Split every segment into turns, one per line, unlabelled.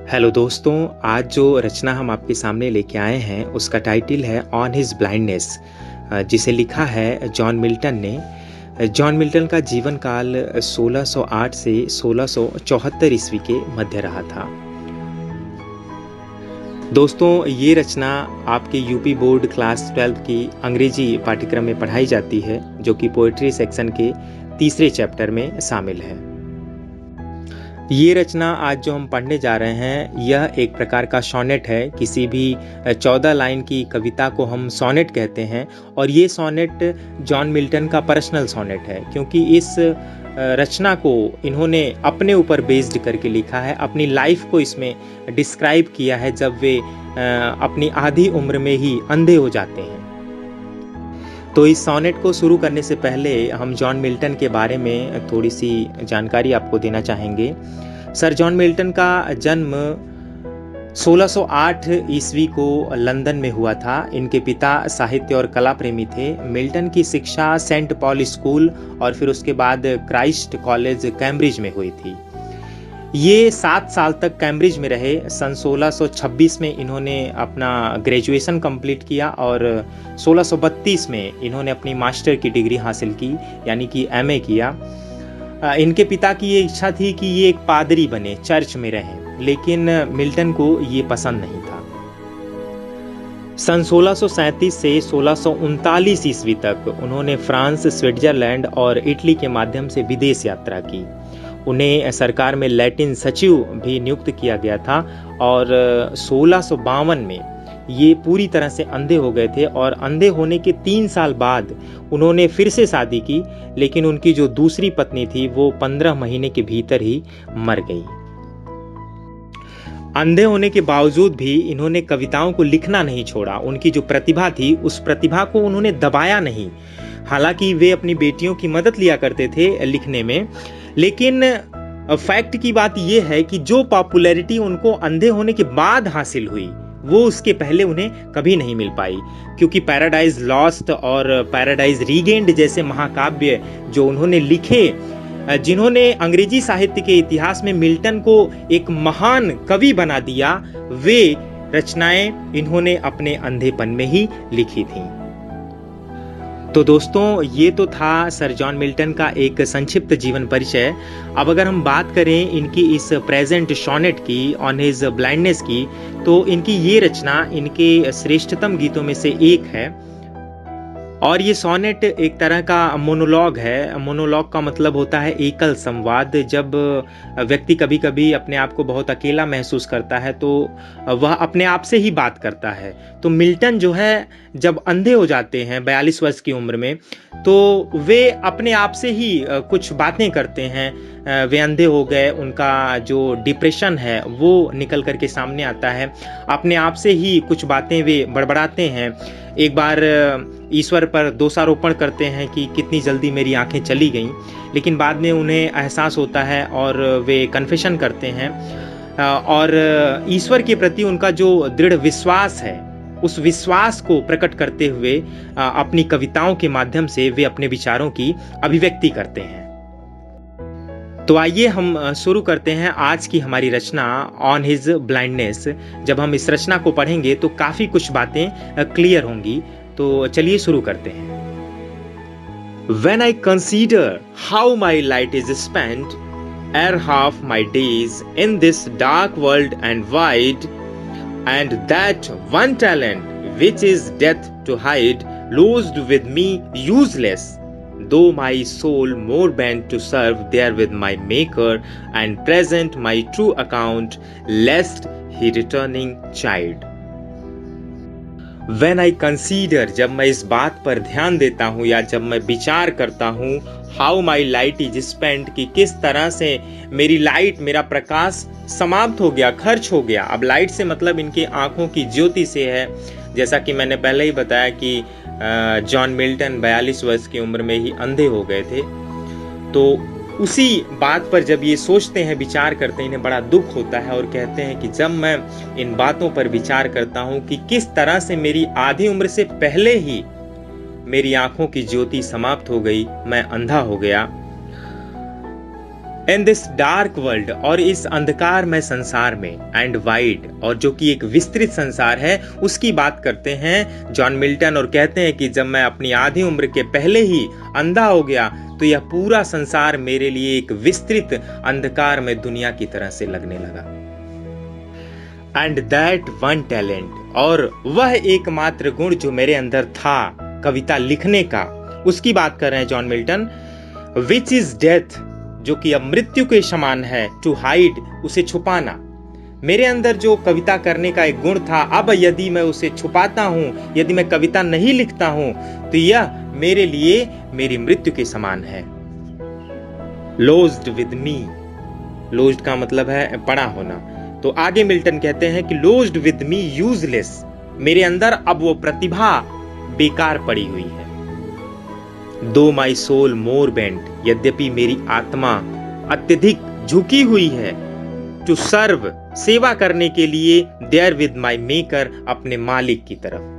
Hello दोस्तों, आज जो रचना हम आपके सामने लेके आए हैं उसका टाइटल है ऑन हिज ब्लाइंडनेस, जिसे लिखा है जॉन मिल्टन ने। जॉन मिल्टन का जीवन काल 1608 से 1674 ईस्वी के मध्य रहा था। दोस्तों, ये रचना आपके यूपी बोर्ड क्लास 12 की अंग्रेजी पाठ्यक्रम में पढ़ाई जाती है, जो कि पोएट्री सेक्शन के तीसरे चैप्टर में शामिल है। ये रचना आज जो हम पढ़ने जा रहे हैं यह एक प्रकार का सोनेट है। किसी भी 14 लाइन की कविता को हम सोनेट कहते हैं, और ये सोनेट जॉन मिल्टन का पर्सनल सोनेट है, क्योंकि इस रचना को इन्होंने अपने ऊपर बेस्ड करके लिखा है। अपनी लाइफ को इसमें डिस्क्राइब किया है जब वे अपनी आधी उम्र में ही अंधे हो जाते हैं। तो इस सोनेट को शुरू करने से पहले हम जॉन मिल्टन के बारे में थोड़ी सी जानकारी आपको देना चाहेंगे। सर जॉन मिल्टन का जन्म 1608 ईस्वी को लंदन में हुआ था। इनके पिता साहित्य और कला प्रेमी थे। मिल्टन की शिक्षा सेंट पॉल स्कूल और फिर उसके बाद क्राइस्ट कॉलेज कैम्ब्रिज में हुई थी। ये 7 साल तक कैम्ब्रिज में रहे। सन 1626 में इन्होंने अपना ग्रेजुएशन कंप्लीट किया और 1632 में इन्होंने अपनी मास्टर की डिग्री हासिल की, यानी कि एमए किया। इनके पिता की ये इच्छा थी कि ये एक पादरी बने, चर्च में रहें, लेकिन मिल्टन को ये पसंद नहीं था। सन 1637 से 1639 ईस्वी तक उन्होंने फ्रांस, स्विट्जरलैंड और इटली के माध्यम से विदेश यात्रा की। उन्हें सरकार में लैटिन सचिव भी नियुक्त किया गया था और 1652 में ये पूरी तरह से अंधे हो गए थे, और अंधे होने के 3 साल बाद उन्होंने फिर से शादी की, लेकिन उनकी जो दूसरी पत्नी थी वो 15 महीने के भीतर ही मर गई। अंधे होने के बावजूद भी इन्होंने कविताओं को लिखना नहीं छोड़ा। उनकी जो प्रतिभा थी उस प्रतिभा को उन्होंने दबाया नहीं। हालांकि वे अपनी बेटियों की मदद लिया करते थे लिखने में, लेकिन फैक्ट की बात यह है कि जो पॉपुलैरिटी उनको अंधे होने के बाद हासिल हुई वो उसके पहले उन्हें कभी नहीं मिल पाई, क्योंकि पैराडाइज लॉस्ट और पैराडाइज रीगेन्ड जैसे महाकाव्य जो उन्होंने लिखे, जिन्होंने अंग्रेजी साहित्य के इतिहास में मिल्टन को एक महान कवि बना दिया, वे रचनाएं इन्होंने अपने अंधेपन में ही लिखी थीं। तो दोस्तों, ये तो था सर जॉन मिल्टन का एक संक्षिप्त जीवन परिचय। अब अगर हम बात करें इनकी इस प्रेजेंट सोनेट की, ऑन हिज ब्लाइंडनेस की, तो इनकी ये रचना इनके श्रेष्ठतम गीतों में से एक है। और ये सोनेट एक तरह का मोनोलॉग है। मोनोलॉग का मतलब होता है एकल संवाद। जब व्यक्ति कभी कभी अपने आप को बहुत अकेला महसूस करता है तो वह अपने आप से ही बात करता है। तो मिल्टन जो है जब अंधे हो जाते हैं 42 वर्ष की उम्र में, तो वे अपने आप से ही कुछ बातें करते हैं। वे अंधे हो गए, उनका जो डिप्रेशन है वो निकल करके सामने आता है। अपने आप से ही कुछ बातें वे बड़बड़ाते हैं। एक बार ईश्वर पर दोषारोपण करते हैं कि कितनी जल्दी मेरी आंखें चली गईं, लेकिन बाद में उन्हें एहसास होता है और वे कन्फेशन करते हैं, और ईश्वर के प्रति उनका जो दृढ़ विश्वास है उस विश्वास को प्रकट करते हुए अपनी कविताओं के माध्यम से वे अपने विचारों की अभिव्यक्ति करते हैं। तो आइए हम शुरू करते हैं आज की हमारी रचना ऑन हिज ब्लाइंडनेस। जब हम इस रचना को पढ़ेंगे तो काफी कुछ बातें क्लियर होंगी। तो चलिए शुरू करते हैं। When I consider how my light is spent, ere half my days in this dark world and wide, and that one talent which is death to hide, losed with me useless, though my soul more bent to serve there with my Maker, and present my true account, lest he returning chide. When I consider, जब मैं इस बात पर ध्यान देता हूँ या जब मैं विचार करता हूँ, how my light is spent, कि किस तरह से मेरी लाइट, मेरा प्रकाश समाप्त हो गया, खर्च हो गया। अब लाइट से मतलब इनके आंखों की ज्योति से है। जैसा कि मैंने पहले ही बताया कि जॉन मिल्टन 42 वर्ष की उम्र में ही अंधे हो गए थे। तो उसी बात पर जब ये सोचते हैं, विचार करते हैं, इन्हें बड़ा दुख होता है और कहते हैं कि जब मैं इन बातों पर विचार करता हूँ कि किस तरह से मेरी आधी उम्र से पहले ही मेरी आंखों की ज्योति समाप्त हो गई, मैं अंधा हो गया, इन दिस डार्क वर्ल्ड, और इस अंधकार में संसार में, एंड वाइड, और जो कि एक विस्तृत संसार है, उसकी बात करते हैं जॉन मिल्टन, और कहते हैं कि जब मैं अपनी आधी उम्र के पहले ही अंधा हो गया तो यह पूरा संसार मेरे लिए एक विस्तृत अंधकार में दुनिया की तरह से लगने लगा। एंड दैट वन टैलेंट, और वह एकमात्र गुण जो मेरे अंदर था कविता लिखने का, उसकी बात कर रहे हैं John Milton, which is death, जो कि अब मृत्यु के समान है, टू हाइड, उसे छुपाना। मेरे अंदर जो कविता करने का एक गुण था, अब यदि मैं उसे छुपाता हूं, यदि मैं कविता नहीं लिखता हूं, तो यह मेरे लिए मेरी मृत्यु के समान है। लॉज्ड विद मी, लॉज्ड का मतलब है पड़ा होना। तो आगे मिल्टन कहते हैं कि लॉज्ड विद मी यूजलेस, मेरे अंदर अब वो प्रतिभा बेकार पड़ी हुई है। दो माई सोल मोर बेंट, यद्यपि मेरी आत्मा अत्यधिक झुकी हुई है, टू सर्व, सेवा करने के लिए, देयर विद माई मेकर, अपने मालिक की तरफ।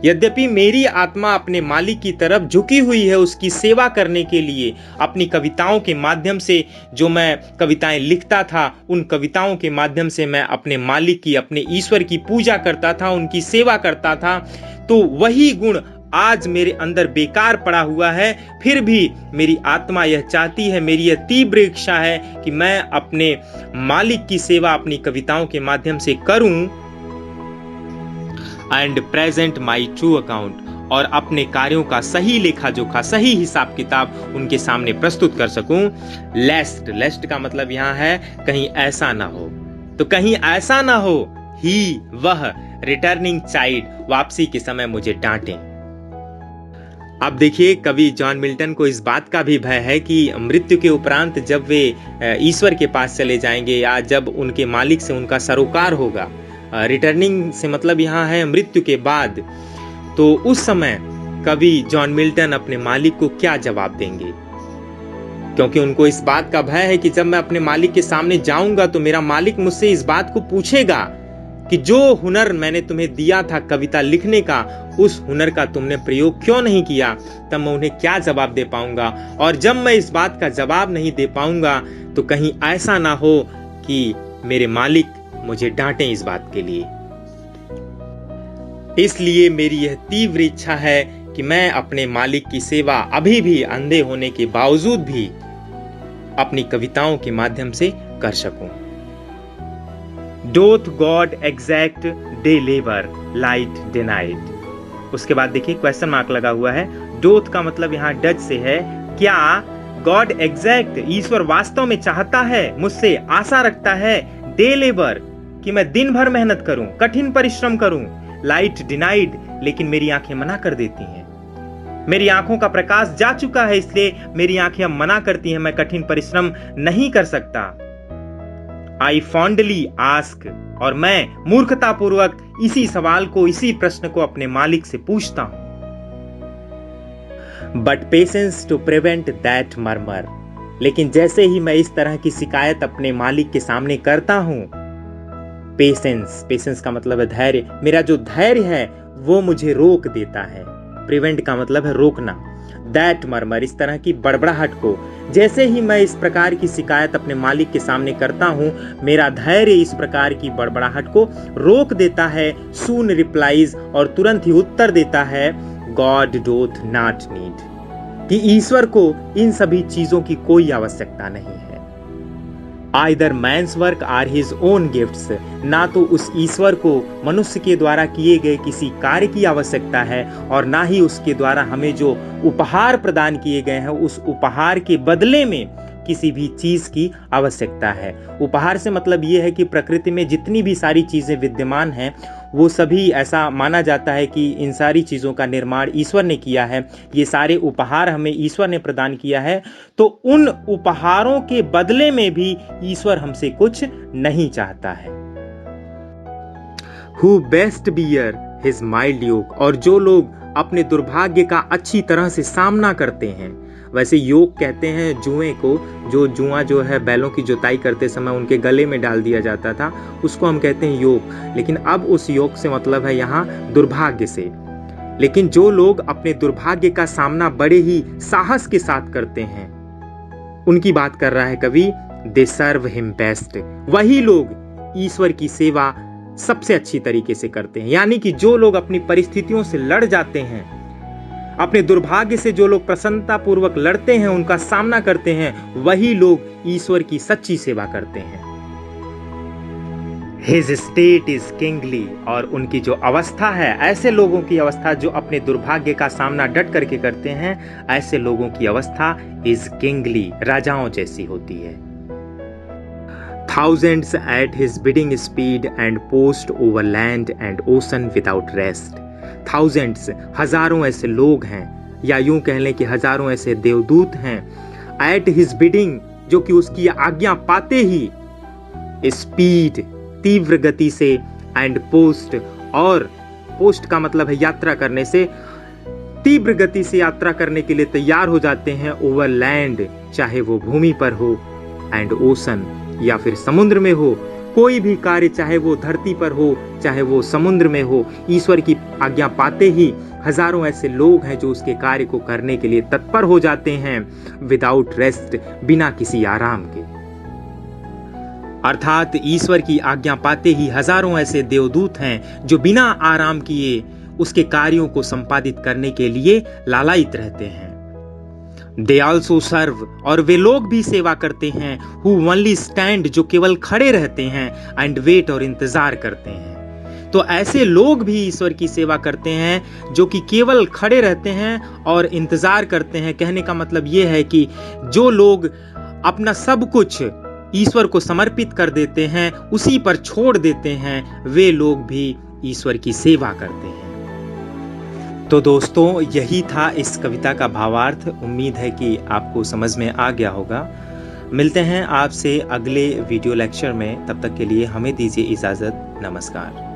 यद्यपि मेरी आत्मा अपने मालिक की तरफ झुकी हुई है, उसकी सेवा करने के लिए, अपनी कविताओं के माध्यम से, जो मैं कविताएं लिखता था, उन कविताओं के माध्यम से मैं अपने मालिक की, अपने ईश्वर की पूजा करता था, उनकी सेवा करता था। तो वही गुण आज मेरे अंदर बेकार पड़ा हुआ है, फिर भी मेरी आत्मा यह चाहती है, मेरी यह तीव्र इच्छा है कि मैं अपने मालिक की सेवा अपनी कविताओं के माध्यम से करूं, and present my true account, और अपने कार्यों का सही लेखा जोखा, सही हिसाब किताब उनके सामने प्रस्तुत कर सकूं। लेस्ट, लेस्ट का मतलब यहां है कहीं ऐसा ना हो, तो कहीं ऐसा ना हो ही, वह, रिटर्निंग चाइल्ड, वापसी के समय मुझे डांटे। अब देखिए, कवि जॉन मिल्टन को इस बात का भी भय है कि मृत्यु के उपरांत जब वे ईश्वर के पास चले जाएंगे, या जब उनके मालिक से उनका सरोकार होगा, रिटर्निंग से मतलब यहाँ है मृत्यु के बाद, तो उस समय कवि जॉन मिल्टन अपने मालिक को क्या जवाब देंगे, क्योंकि उनको इस बात का भय है कि जब मैं अपने मालिक के सामने जाऊंगा तो मेरा मालिक मुझसे इस बात को पूछेगा कि जो हुनर मैंने तुम्हें दिया था कविता लिखने का, उस हुनर का तुमने प्रयोग क्यों नहीं किया। तब मैं उन्हें क्या जवाब दे पाऊंगा, और जब मैं इस बात का जवाब नहीं दे पाऊंगा तो कहीं ऐसा ना हो कि मेरे मालिक मुझे डांटे इस बात के लिए। इसलिए मेरी यह तीव्र इच्छा है कि मैं अपने मालिक की सेवा अभी भी अंधे होने के बावजूद भी अपनी कविताओं के माध्यम से कर सकूं। Doth God exact day labour light denied. उसके बाद देखिए क्वेश्चन मार्क लगा हुआ है। डोथ का मतलब यहाँ डच से है, क्या गॉड एग्जैक्ट, ईश्वर वास्तव में चाहता है, मुझसे आशा रखता है, डे लेबर, कि मैं दिन भर मेहनत करूं, कठिन परिश्रम करूं, लाइट डिनाइड, लेकिन मेरी आंखें मना कर देती हैं। मेरी आंखों का प्रकाश जा चुका है, इसलिए मेरी आंखें अब मना करती हैं, मैं कठिन परिश्रम नहीं कर सकता। आई फॉन्डली आस्क, और मैं मूर्खतापूर्वक इसी सवाल को, इसी प्रश्न को अपने मालिक से पूछता हूं। But patience to prevent that murmur, लेकिन जैसे ही मैं इस तरह की शिकायत अपने मालिक के सामने करता हूं, पेशेंस, पेशेंस का मतलब है धैर्य, मेरा जो धैर्य है वो मुझे रोक देता है। प्रिवेंट का मतलब है रोकना। दैट मर्मर, इस तरह की बड़बड़ाहट को, जैसे ही मैं इस प्रकार की शिकायत अपने मालिक के सामने करता हूं, मेरा धैर्य इस प्रकार की बड़बड़ाहट को रोक देता है। सून रिप्लाइज, और तुरंत ही उत्तर देता है, गॉड डोथ नॉट नीड, कि ईश्वर को इन सभी चीजों की कोई आवश्यकता नहीं है। Either man's work or his own gifts, ना तो उस ईश्वर को मनुष्य के द्वारा किए गए किसी कार्य की आवश्यकता है, और ना ही उसके द्वारा हमें जो उपहार प्रदान किए गए हैं उस उपहार के बदले में किसी भी चीज की आवश्यकता है। उपहार से मतलब ये है कि प्रकृति में जितनी भी सारी चीजें विद्यमान हैं, वो सभी, ऐसा माना जाता है कि इन सारी चीजों का निर्माण ईश्वर ने किया है, ये सारे उपहार हमें ईश्वर ने प्रदान किया है। तो उन उपहारों के बदले में भी ईश्वर हमसे कुछ नहीं चाहता है। Who best bear his mild yoke, और जो लोग अपने दुर्भाग्य का अच्छी तरह से सामना करते हैं, वैसे योग कहते हैं जुए को, जो जुआ जो है बैलों की जुताई करते समय उनके गले में डाल दिया जाता था, उसको हम कहते हैं योग। लेकिन अब उस योग से मतलब है यहाँ दुर्भाग्य से। लेकिन जो लोग अपने दुर्भाग्य का सामना बड़े ही साहस के साथ करते हैं, उनकी बात कर रहा है कवि। दे सर्व हिम बेस्ट, वही लोग ईश्वर की सेवा सबसे अच्छी तरीके से करते हैं। यानी कि जो लोग अपनी परिस्थितियों से लड़ जाते हैं, अपने दुर्भाग्य से जो लोग प्रसन्नता पूर्वक लड़ते हैं, उनका सामना करते हैं, वही लोग ईश्वर की सच्ची सेवा करते हैं। His state is kingly, और उनकी जो अवस्था है, ऐसे लोगों की अवस्था जो अपने दुर्भाग्य का सामना डट करके करते हैं, ऐसे लोगों की अवस्था is kingly, राजाओं जैसी होती है। Thousands at his bidding speed and post over land and ocean without rest. Thousands, हजारों ऐसे लोग हैं, या यूं कह लें कि हजारों ऐसे देवदूत हैं। At his bidding, जो कि उसकी आज्ञा पाते ही, स्पीड, तीव्र गति से, एंड पोस्ट, और पोस्ट का मतलब है यात्रा करने से, तीव्र गति से यात्रा करने के लिए तैयार हो जाते हैं। ओवर लैंड, चाहे वो भूमि पर हो, एंड ओशन, या फिर समुद्र में हो, कोई भी कार्य चाहे वो धरती पर हो चाहे वो समुद्र में हो, ईश्वर की आज्ञा पाते ही हजारों ऐसे लोग हैं जो उसके कार्य को करने के लिए तत्पर हो जाते हैं। विदाउट रेस्ट, बिना किसी आराम के। अर्थात ईश्वर की आज्ञा पाते ही हजारों ऐसे देवदूत हैं जो बिना आराम किए उसके कार्यों को संपादित करने के लिए लालायित रहते हैं। They also serve, और वे लोग भी सेवा करते हैं। Who only stand, जो केवल खड़े रहते हैं। And wait, और इंतजार करते हैं। तो ऐसे लोग भी ईश्वर की सेवा करते हैं जो कि केवल खड़े रहते हैं और इंतजार करते हैं। कहने का मतलब ये है कि जो लोग अपना सब कुछ ईश्वर को समर्पित कर देते हैं, उसी पर छोड़ देते हैं, वे लोग भी ईश्वर की सेवा करते हैं। तो दोस्तों, यही था इस कविता का भावार्थ। उम्मीद है कि आपको समझ में आ गया होगा। मिलते हैं आपसे अगले वीडियो लेक्चर में। तब तक के लिए हमें दीजिए इजाज़त। नमस्कार।